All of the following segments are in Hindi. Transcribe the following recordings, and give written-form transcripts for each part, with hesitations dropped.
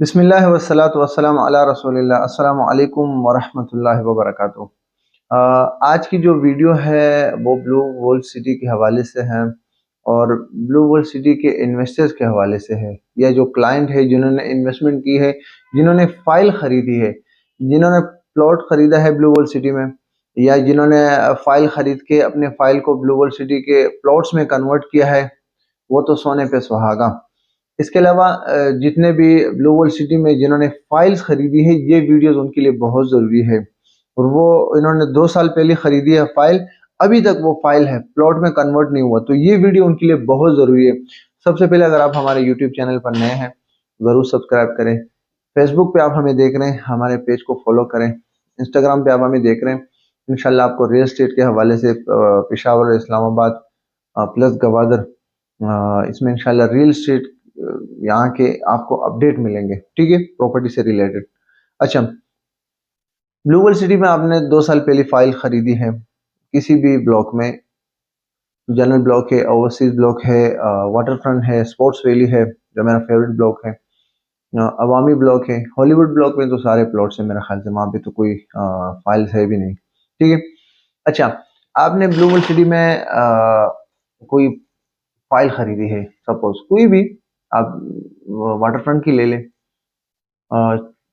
बिस्मिल्लाह वस्सलातु वस्सलामु अला रसूलिल्लाह। अस्सलामु अलैकुम वरहमतुल्लाहि वबरकातुहू। आज की जो वीडियो है वो ब्लू वॉल सिटी के हवाले से है और ब्लू वॉल सिटी के इन्वेस्टर्स के हवाले से है, या जो क्लाइंट है जिन्होंने इन्वेस्टमेंट की है, जिन्होंने फाइल खरीदी है, जिन्होंने प्लॉट खरीदा है ब्लू वॉल सिटी में, या जिन्होंने फाइल खरीद के अपने फाइल को ब्लू वॉल सिटी के प्लॉट्स में कन्वर्ट किया है, वो तो सोने पे सुहागा। इसके अलावा जितने भी ब्लू वॉल सिटी में जिन्होंने फाइल्स खरीदी है, ये वीडियोस उनके लिए बहुत ज़रूरी है। और वो इन्होंने 2 साल पहले खरीदी है फाइल, अभी तक वो फाइल है, प्लॉट में कन्वर्ट नहीं हुआ, तो ये वीडियो उनके लिए बहुत ज़रूरी है। सबसे पहले अगर आप हमारे यूट्यूब चैनल पर नए हैं ज़रूर सब्सक्राइब करें। फेसबुक पे आप हमें देख रहे हैं, हमारे पेज को फॉलो करें। इंस्टाग्राम पे आप हमें देख रहे हैं, इंशाल्लाह आपको रियल एस्टेट के हवाले से पेशावर, इस्लामाबाद प्लस गवादर, इसमें इंशाल्लाह रियल एस्टेट यहाँ के आपको अपडेट मिलेंगे, ठीक है, प्रॉपर्टी से रिलेटेड। अच्छा, ब्लू वर्ल्ड सिटी में आपने 2 साल पहले फाइल खरीदी है, किसी भी ब्लॉक में, जनरल ब्लॉक है, ओवरसीज ब्लॉक है, वाटर फ्रंट है, स्पोर्ट्स वैली है जो मेरा फेवरेट ब्लॉक है, अवामी ब्लॉक है, हॉलीवुड ब्लॉक में तो सारे प्लॉट्स हैं मेरे ख्याल से, वहाँ पे तो कोई फाइल्स है भी नहीं, ठीक है। अच्छा, आपने ब्लू वर्ल्ड सिटी में कोई फाइल खरीदी है, सपोज कोई भी, आप वाटर फ्रंट की ले लें,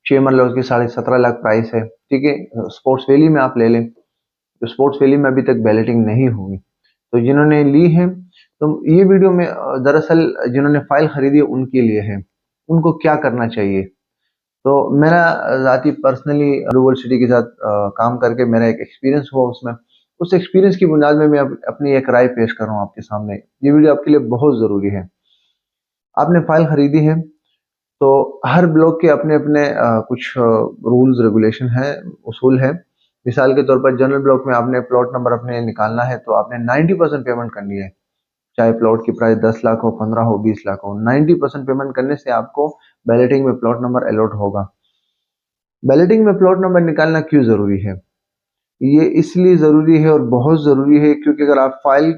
6 मरला उसकी 17.5 लाख प्राइस है, ठीक है। स्पोर्ट्स वैली में आप ले लें, तो स्पोर्ट्स वैली में अभी तक बैलेटिंग नहीं हुई, तो जिन्होंने ली है, तो ये वीडियो में दरअसल जिन्होंने फाइल खरीदी है उनके लिए है, उनको क्या करना चाहिए। तो मेरा ज़ाती पर्सनली ब्लू वर्ल्ड सिटी के साथ काम करके मेरा एक एक्सपीरियंस हुआ उसमें, उस एक्सपीरियंस की बुनियाद में मैं अपनी एक राय पेश कर रहा हूँ आपके सामने। ये वीडियो आपके लिए बहुत ज़रूरी है। आपने फाइल खरीदी है, तो हर ब्लॉक के अपने अपने कुछ रूल्स रेगुलेशन है, उसूल है। मिसाल के तौर पर जनरल ब्लॉक में आपने प्लॉट नंबर अपने निकालना है, तो आपने 90% पेमेंट करनी है, चाहे प्लॉट की प्राइस 10 लाख हो, 15 हो, 20 लाख हो, 90% पेमेंट करने से आपको बैलेटिंग में प्लॉट नंबर अलॉट होगा। बैलेटिंग में प्लॉट नंबर निकालना क्यों ज़रूरी है? ये इसलिए ज़रूरी है और बहुत ज़रूरी है क्योंकि अगर आप फाइल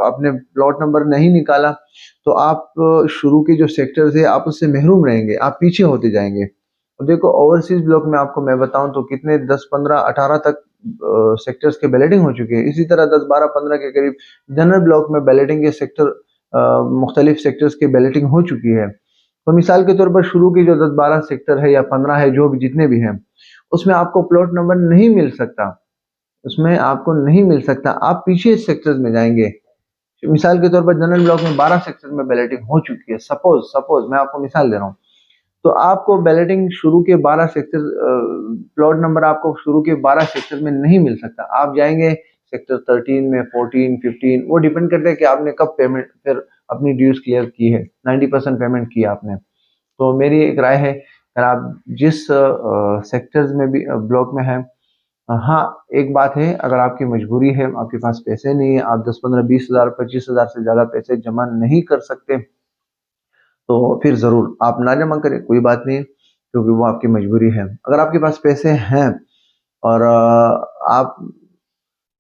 आपने प्लॉट नंबर नहीं निकाला, तो आप शुरू के जो सेक्टर्स है आप उससे महरूम रहेंगे, आप पीछे होते जाएंगे। तो देखो, ओवरसीज ब्लॉक में आपको मैं बताऊं तो कितने 10, 15, 18 तक सेक्टर्स के बैलेटिंग हो चुके हैं। इसी तरह 10, 12, 15 के करीब जनरल ब्लॉक में बैलेटिंग के सेक्टर, मुख्तलिफ सेक्टर्स की बैलेटिंग हो चुकी है। तो मिसाल के तौर पर शुरू के जो 10, 12 सेक्टर है या 15 है, जो भी जितने भी हैं, उसमें आपको प्लॉट नंबर नहीं मिल सकता, उसमें आपको नहीं मिल सकता, आप पीछे सेक्टर्स में जाएंगे। मिसाल के तौर पर जनरल ब्लॉक में 12 सेक्टर में बैलेटिंग हो चुकी है, सपोज सपोज मैं आपको मिसाल दे रहा हूँ, तो आपको बैलेटिंग शुरू के 12 सेक्टर, प्लॉट नंबर आपको शुरू के 12 सेक्टर में नहीं मिल सकता, आप जाएंगे सेक्टर 13 में, 14, 15, वो डिपेंड करता है कि आपने कब पेमेंट फिर अपनी ड्यूज क्लियर की है। 90% पेमेंट की आपने, तो मेरी एक राय है, अगर आप जिस सेक्टर्स में भी ब्लॉक में है, हाँ, एक बात है, अगर आपकी मजबूरी है, आपके पास पैसे नहीं है, आप 10, 15, 20 हज़ार, 25 हज़ार से ज़्यादा पैसे जमा नहीं कर सकते, तो फिर ज़रूर आप ना जमा करें, कोई बात नहीं, क्योंकि वो आपकी मजबूरी है। अगर आपके पास पैसे हैं और आप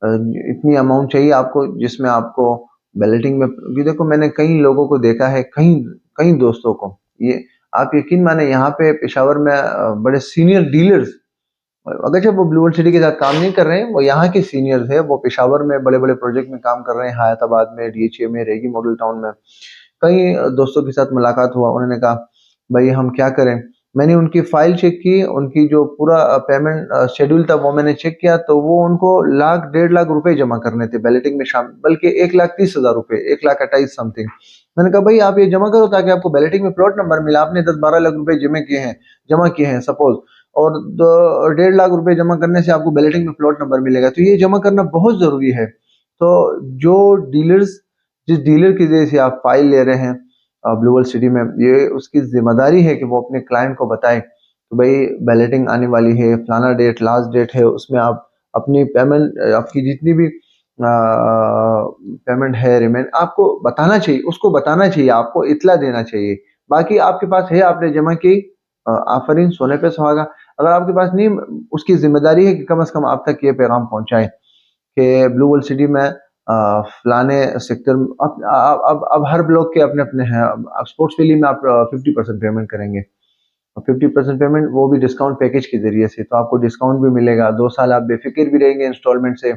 इतनी अमाउंट चाहिए आपको जिसमें आपको बैलेटिंग में, ये देखो मैंने कई लोगों को देखा है, कई कई दोस्तों को, ये आप यकीन माने, यहाँ पे पेशावर में बड़े सीनियर डीलर्स, अगर जब वो ब्लू वर्ल्ड सिटी के साथ काम नहीं कर रहे हैं, वो यहाँ के सीनियर्स है, वो पेशावर में बड़े बड़े प्रोजेक्ट में काम कर रहे हैं, हयाताबाद में, डीएचए में, रेगी मॉडल टाउन में। कई दोस्तों के साथ मुलाकात हुआ, उन्होंने कहा भाई हम क्या करें। मैंने उनकी फाइल चेक की, उनकी जो पूरा पेमेंट शेड्यूल था वो मैंने चेक किया, तो वो उनको लाख, 1.5 लाख रुपए जमा करने थे बैलेटिंग में शामिल, बल्कि 1,30,000 रुपए, 1,28,000 समथिंग। मैंने कहा भाई आप ये जमा करो ताकि आपको बैलेटिंग में प्लॉट नंबर मिला, आपने 10-12 लाख रुपए जमा किए हैं सपोज, और 1.5 लाख रुपए जमा करने से आपको बैलेटिंग में प्लॉट नंबर मिलेगा, तो ये जमा करना बहुत जरूरी है। तो जो डीलर्स, जिस डीलर की वजह से आप फाइल ले रहे हैं ब्लू वर्ल्ड सिटी में, ये उसकी जिम्मेदारी है कि वो अपने क्लाइंट को बताए कि भाई बैलेटिंग आने वाली है, फलाना डेट लास्ट डेट है, उसमें आप अपनी पेमेंट, आपकी जितनी भी पेमेंट है रिमेंड, आपको बताना चाहिए, उसको बताना चाहिए, आपको इतला देना चाहिए। बाकी आपके पास है, आपने जमा की, आफरीन, सोने पे सुहागा। अगर आपके पास नहीं, उसकी जिम्मेदारी है कि कम से कम आप तक ये पैगाम पहुंचाए कि ब्लू वर्ल्ड सिटी में फलाने सेक्टर, अब हर ब्लॉक के अपने अपने हैं। अब स्पोर्ट्स वैली में आप 50% पेमेंट करेंगे, 50% पेमेंट वो भी डिस्काउंट पैकेज के जरिए से, तो आपको डिस्काउंट भी मिलेगा, 2 साल आप बेफिक्र भी रहेंगे इंस्टॉलमेंट से।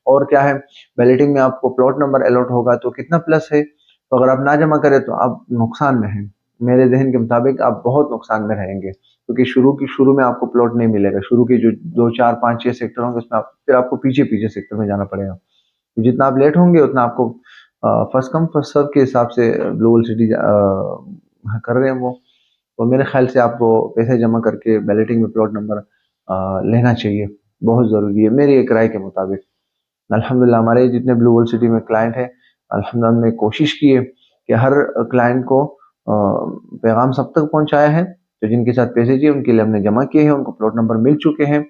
और क्या है, बैलेटिंग में आपको प्लॉट नंबर अलॉट होगा, तो कितना प्लस है, तो अगर आप ना जमा करें तो आप नुकसान में हैं। मेरे जहन के मुताबिक आप बहुत नुकसान में रहेंगे, क्योंकि शुरू में आपको प्लॉट नहीं मिलेगा। शुरू के जो 2 4 5 6 सेक्टर होंगे उसमें फिर आपको पीछे पीछे सेक्टर में जाना पड़ेगा। तो जितना आप लेट होंगे उतना आपको फर्स्ट कम फर्स्ट सर्व के हिसाब से ब्लू वर्ल्ड सिटी कर रहे हैं वो। तो मेरे ख्याल से आपको पैसे जमा करके बैलेटिंग में प्लॉट नंबर लेना चाहिए, बहुत ज़रूरी है मेरी एक राय के मुताबिक। अल्हम्दुलिल्लाह हमारे जितने ब्लू वर्ल्ड सिटी में क्लाइंट हैं, अल्हम्दुलिल्लाह हमने कोशिश की है कि हर क्लाइंट को पैगाम सब तक पहुंचाया है। तो जिनके साथ पैसे चाहिए उनके लिए हमने जमा किए हैं, उनको प्लॉट नंबर मिल चुके हैं,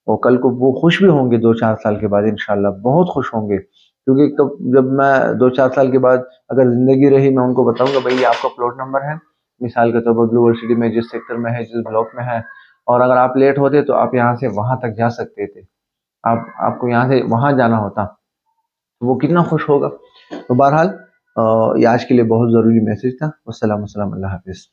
और कल को वो खुश भी होंगे 2 4 साल के बाद, इंशाल्लाह बहुत खुश होंगे। क्योंकि तो जब मैं 2 4 साल के बाद अगर जिंदगी रही, मैं उनको बताऊंगा भाई ये आपका प्लॉट नंबर है, मिसाल के तौर पर ब्लू वर्ल्ड सिटी में जिस सेक्टर में है, जिस ब्लॉक में है, और अगर आप लेट होते तो आप यहाँ से वहां तक जा सकते थे, आपको यहाँ से वहां जाना होता, तो वो कितना खुश होगा। तो बहरहाल ये आज के लिए बहुत ज़रूरी मैसेज था। वस्सलाम, अस्सलाम, अल्लाह हाफिज़।